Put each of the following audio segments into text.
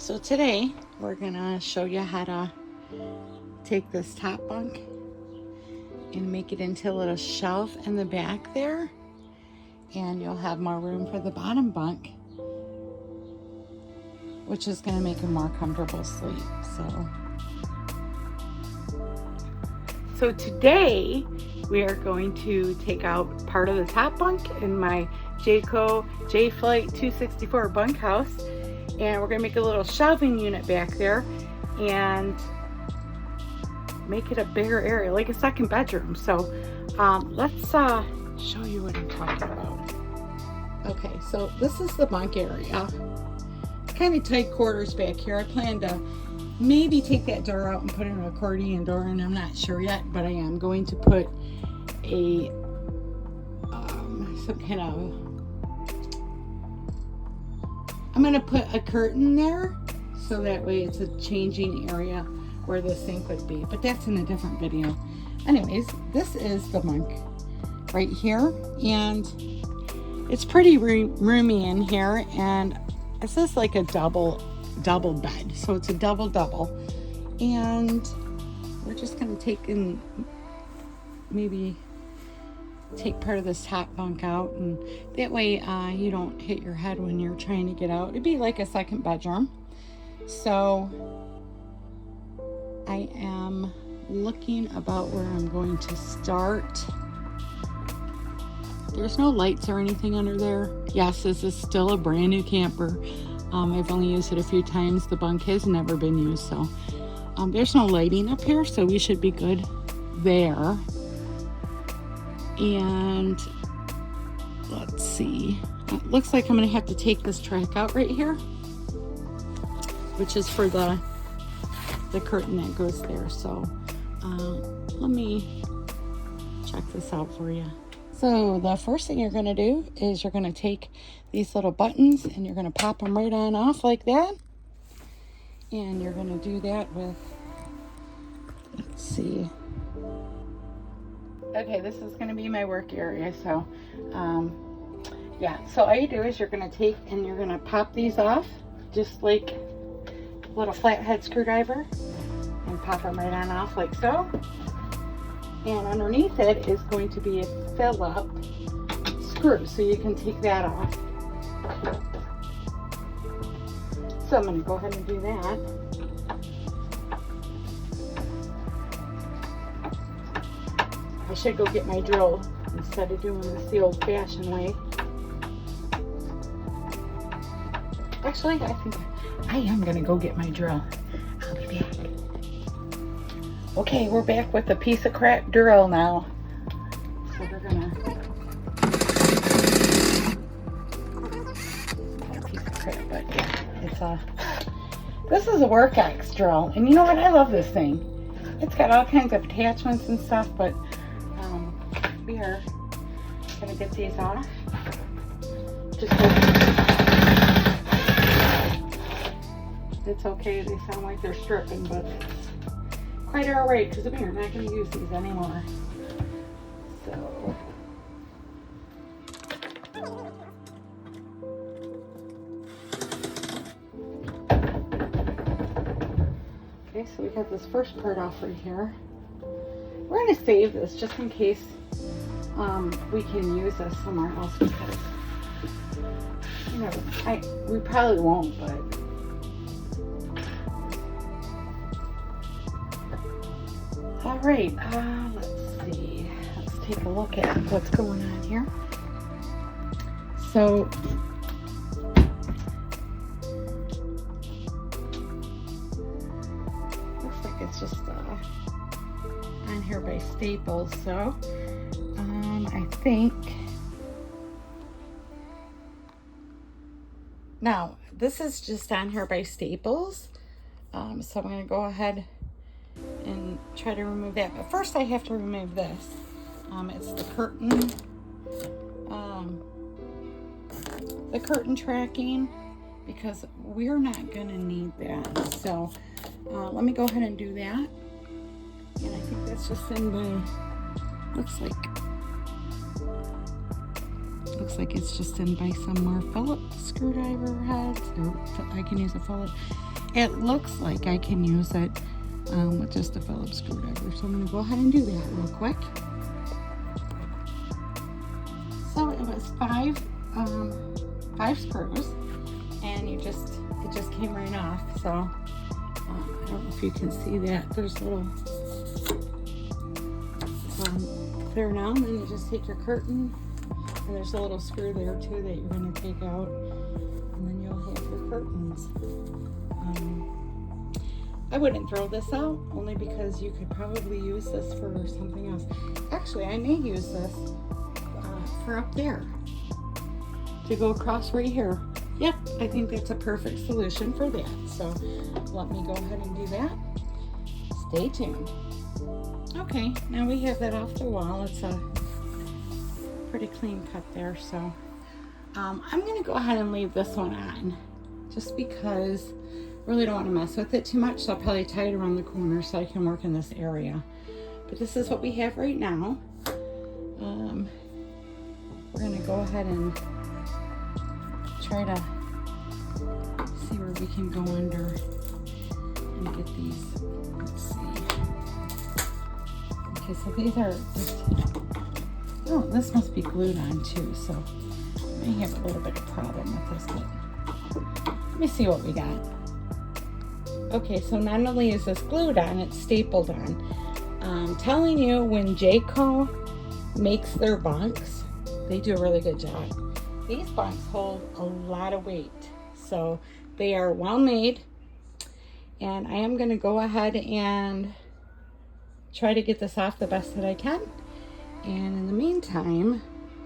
So today we're gonna show you how to take this top bunk and make it into a little shelf in the back there, and you'll have more room for the bottom bunk, which is gonna make a more comfortable sleep. So today we are going to take out part of the top bunk in my Jayco Jay Flight 264 bunkhouse, and we're gonna make a little shelving unit back there and make it a bigger area, like a second bedroom. So let's show you what I'm talking about. Okay, so this is the bunk area. Kind of tight quarters back here. I plan to maybe take that door out and put in an accordion door, and I'm not sure yet, but I am going to put a some kind of, I'm going to put a curtain there so that way it's a changing area where the sink would be, but that's in a different video. Anyways, this is the bunk right here, and it's pretty roomy in here, and this is like a double bed, so it's a double, and we're just going to take and maybe take part of this top bunk out, and that way you don't hit your head when you're trying to get out. It'd be like a second bedroom. So I am looking about where I'm going to start. There's no lights or anything under there. Yes, this is still a brand new camper. I've only used it a few times. The bunk has never been used, so there's no lighting up here, so we should be good there. And let's see, it looks like I'm gonna have to take this track out right here, which is for the curtain that goes there. So let me check this out for you. So the first thing you're gonna do is you're gonna take these little buttons and you're gonna pop them right on off like that, and you're gonna do that with, let's see. Okay, this is going to be my work area, so yeah, so all you do is you're going to take and you're going to pop these off just like a little flathead screwdriver, and pop them right on off like so, and underneath it is going to be a fill up screw, so you can take that off. So I'm going to go ahead and do that. I should go get my drill instead of doing this the old-fashioned way. Actually, I think I am going to go get my drill. I'll be back. Okay, we're back with a piece of crap drill now. So we're going to... piece of crap, but yeah, it's a... This is a Work-X drill, and you know what? I love this thing. It's got all kinds of attachments and stuff, but we are going to get these off. Just it's okay, they sound like they're stripping, but it's quite alright because we are not going to use these anymore. So okay, so we got this first part off right here. We're going to save this just in case we can use this somewhere else, because you know, we probably won't, but all right, let's see, let's take a look at what's going on here. So looks like it's just on here by Staples, so I think now this is just on here by Staples, so I'm going to go ahead and try to remove that, but first I have to remove this. It's the curtain tracking, because we're not going to need that. So let me go ahead and do that. And I think that's just in by, looks like Looks like it's just in by some more Phillips screwdriver heads, or I can use a Phillips. It looks like I can use it with just a Phillips screwdriver. So I'm going to go ahead and do that real quick. So it was five screws, and it just came right off. So I don't know if you can see that. There's a little clear now, and then you just take your curtain, and there's a little screw there too that you're going to take out, and then you'll have your curtains. I wouldn't throw this out, only because you could probably use this for something else. Actually, I may use this for up there to go across right here. Yep, I think that's a perfect solution for that. So let me go ahead and do that. Stay tuned. Okay, now we have that off the wall. It's a pretty clean cut there. So I'm going to go ahead and leave this one on, just because I really don't want to mess with it too much. So I'll probably tie it around the corner so I can work in this area. But this is what we have right now. We're going to go ahead and try to see where we can go under and get these. Let's see. Okay, so these are just, oh, this must be glued on too, so I may have a little bit of problem with this, but let me see what we got. Okay, so not only is this glued on, it's stapled on. I'm telling you, when Jayco makes their bunks, they do a really good job. These bunks hold a lot of weight, so they are well made. And I am going to go ahead and try to get this off the best that I can. And in the meantime,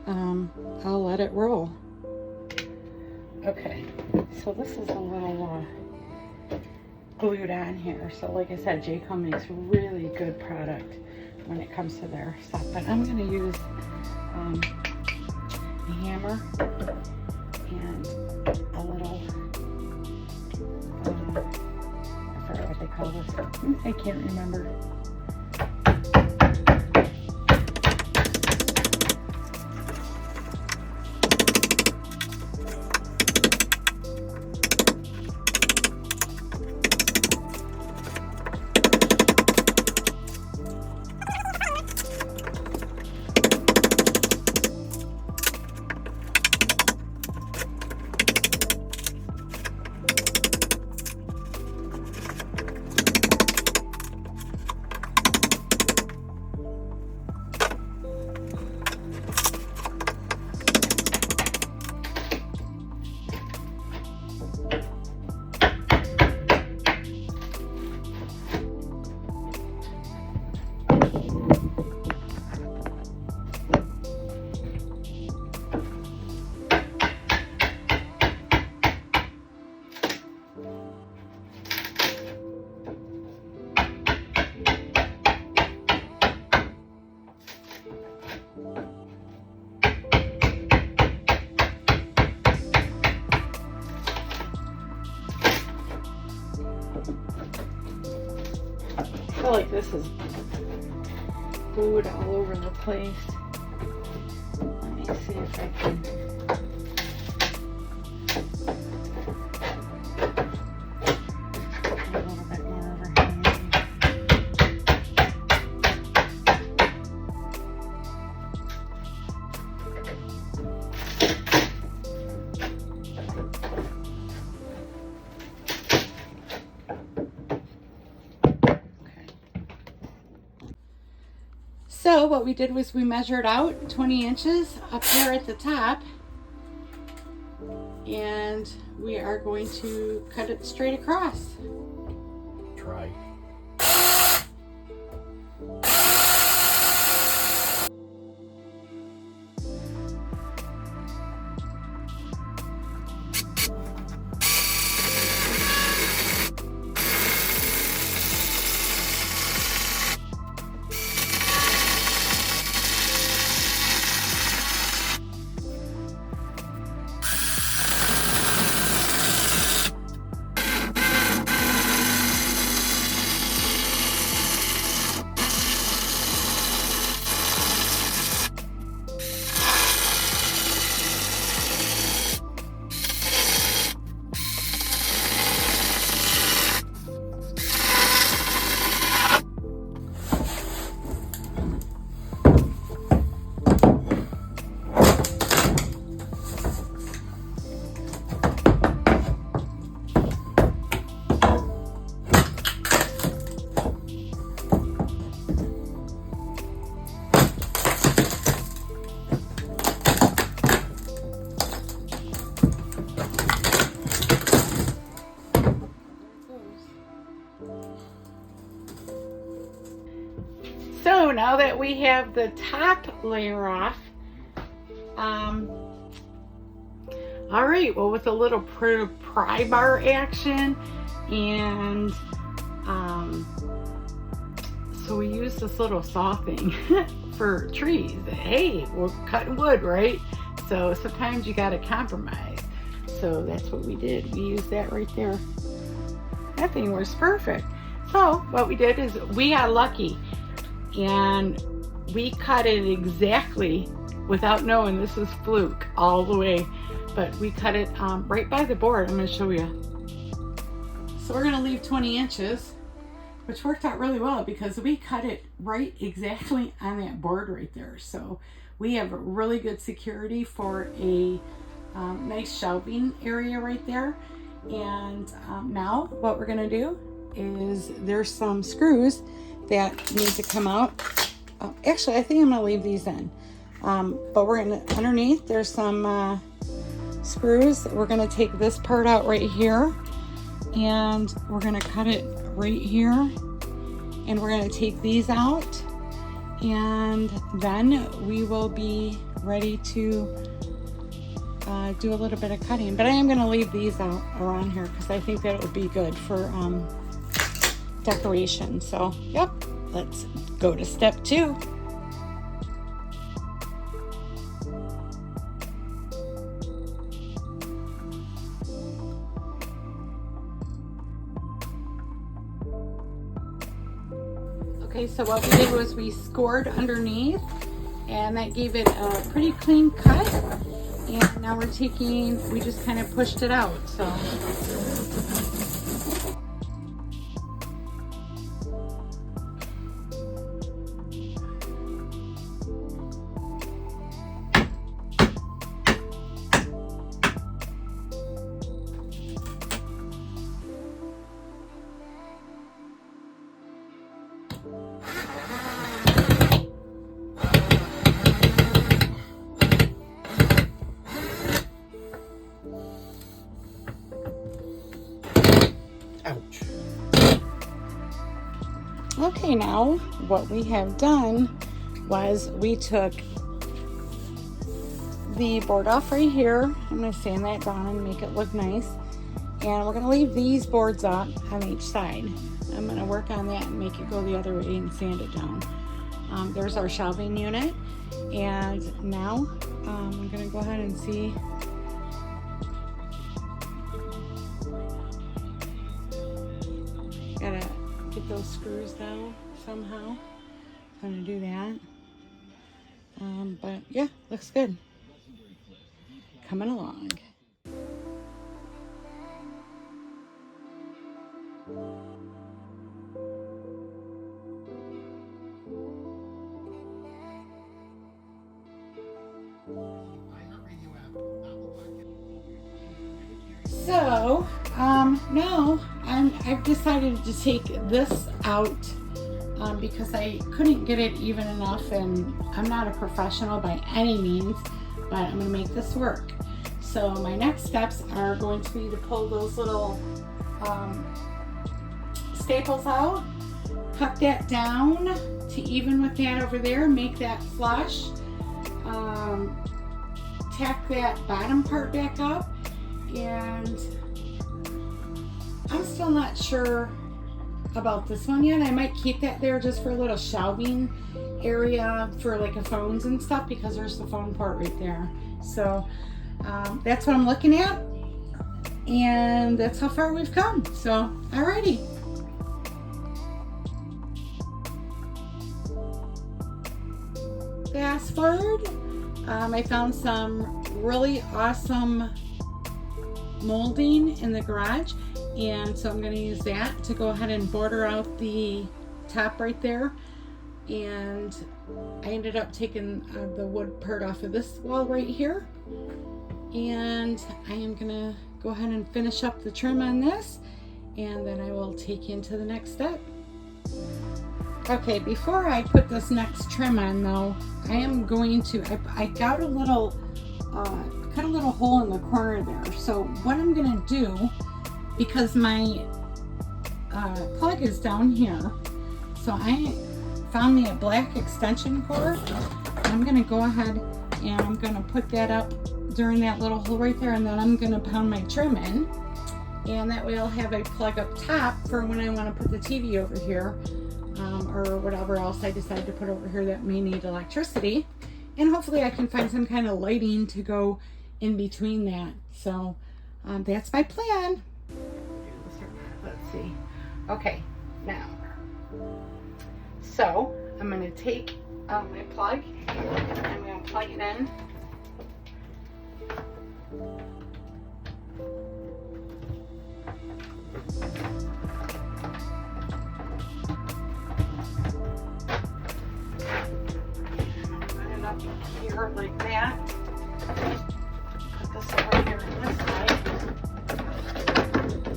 I'll let it roll. Okay, so this is a little glued on here. So like I said, Jayco makes really good product when it comes to their stuff. But I'm going to use a hammer and a little, I forgot what they call this. I can't remember. I feel like this is glued all over the place. Let me see if I can. A little bit more overhang. So what we did was we measured out 20 inches up here at the top, and we are going to cut it straight across. Try. So now that we have the top layer off, all right, well, with a little pry bar action, and so we use this little saw thing for trees. Hey, we're cutting wood, right? So sometimes you gotta compromise. So that's what we did. We used that right there. That thing was perfect. So what we did is we got lucky, and we cut it exactly without knowing. This is fluke all the way, but we cut it right by the board. I'm going to show you. So we're going to leave 20 inches, which worked out really well because we cut it right exactly on that board right there. So we have really good security for a nice shelving area right there. And now what we're going to do is there's some screws that need to come out. Actually, I think I'm going to leave these in. But we're going to, underneath, there's some screws. We're going to take this part out right here, and we're going to cut it right here, and we're going to take these out, and then we will be ready to do a little bit of cutting. But I am going to leave these out around here because I think that it would be good for decoration. So, yep, let's go to step 2. Okay, so what we did was we scored underneath, and that gave it a pretty clean cut. And now we're taking, we just kind of pushed it out. So Ouch. okay, now what we have done was we took the board off right here. I'm going to sand that down and make it look nice. And we're going to leave these boards up on each side. I'm going to work on that and make it go the other way and sand it down. There's our shelving unit. And now I'm going to go ahead and see. Gotta get those screws down somehow. I'm gonna do that. But yeah, looks good. Coming along. So, now I've decided to take this out because I couldn't get it even enough, and I'm not a professional by any means, but I'm going to make this work. So my next steps are going to be to pull those little staples out, cut that down to even with that over there, make that flush, tack that bottom part back up. And I'm still not sure about this one yet. I might keep that there just for a little shelving area for like a phones and stuff, because there's the phone part right there. So that's what I'm looking at, and that's how far we've come. So alrighty. Fast forward, I found some really awesome molding in the garage, and so I'm going to use that to go ahead and border out the top right there. And I ended up taking the wood part off of this wall right here, and I am going to go ahead and finish up the trim on this, and then I will take you into the next step. Okay, before I put this next trim on though, I am going to, I got a little cut a little hole in the corner there. So what I'm gonna do, because my plug is down here, so I found me a black extension cord. I'm gonna go ahead and I'm gonna put that up during that little hole right there, and then I'm gonna pound my trim in. And that way I'll have a plug up top for when I want to put the TV over here, or whatever else I decide to put over here that may need electricity. And hopefully I can find some kind of lighting to go in between that. So that's my plan. Let's see. Okay, now, so I'm going to take my plug and I'm going to plug it in. Here like that. Put this over here on this side.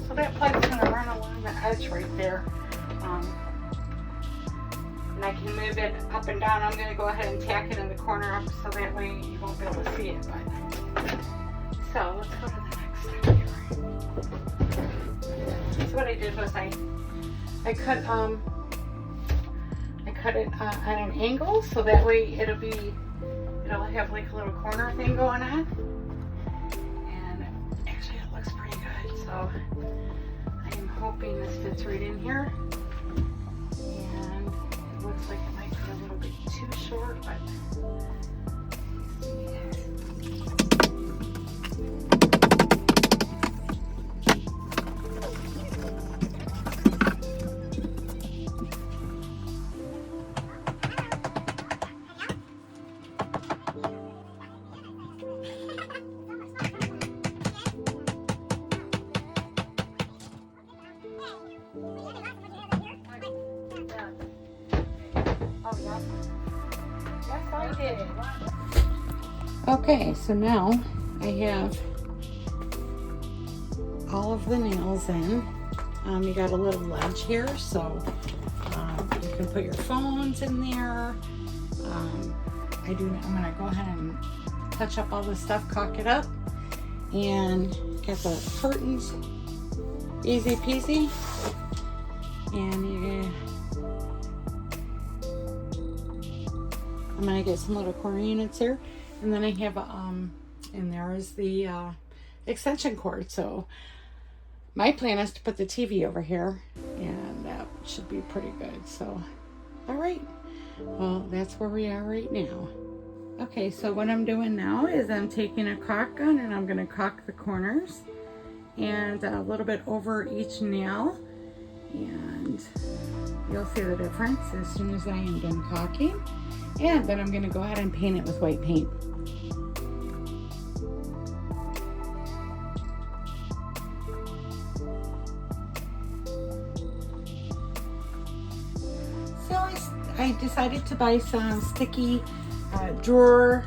So that plug's going to run along the edge right there. And I can move it up and down. I'm going to go ahead and tack it in the corner up so that way you won't be able to see it. But so let's go to the next step here. So what I did was I cut it at an angle so that way it'll have like a little corner thing going on, and actually it looks pretty good. So I am hoping this fits right in here, and it looks like it might be a little bit too short, but okay, so now I have all of the nails in. You got a little ledge here, so you can put your phones in there. I'm gonna go ahead and touch up all this stuff, caulk it up, and get the curtains easy peasy. And I'm gonna get some little corner units here, and then I have and there is the extension cord. So my plan is to put the TV over here, and that should be pretty good. So all right, well, that's where we are right now. Okay, so what I'm doing now is I'm taking a caulk gun and I'm gonna caulk the corners and a little bit over each nail, and you'll see the difference as soon as I am done caulking. And then I'm going to go ahead and paint it with white paint. So I decided to buy some sticky drawer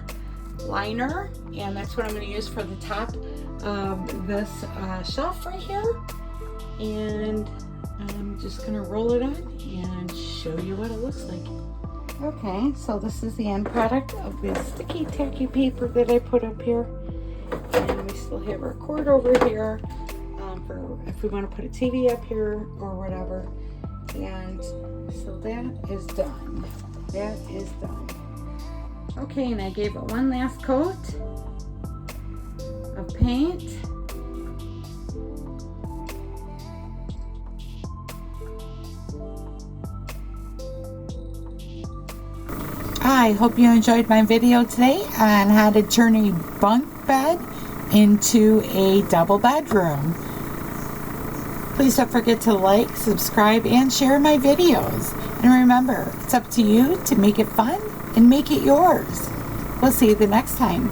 liner, and that's what I'm going to use for the top of this shelf right here. And I'm just going to roll it on and show you what it looks like. Okay, so this is the end product of this sticky tacky paper that I put up here. And we still have our cord over here for if we want to put a TV up here or whatever. And so that is done. That is done. Okay, and I gave it one last coat of paint. I hope you enjoyed my video today on how to turn a bunk bed into a double bedroom. Please don't forget to like, subscribe, and share my videos. And remember, it's up to you to make it fun and make it yours. We'll see you the next time.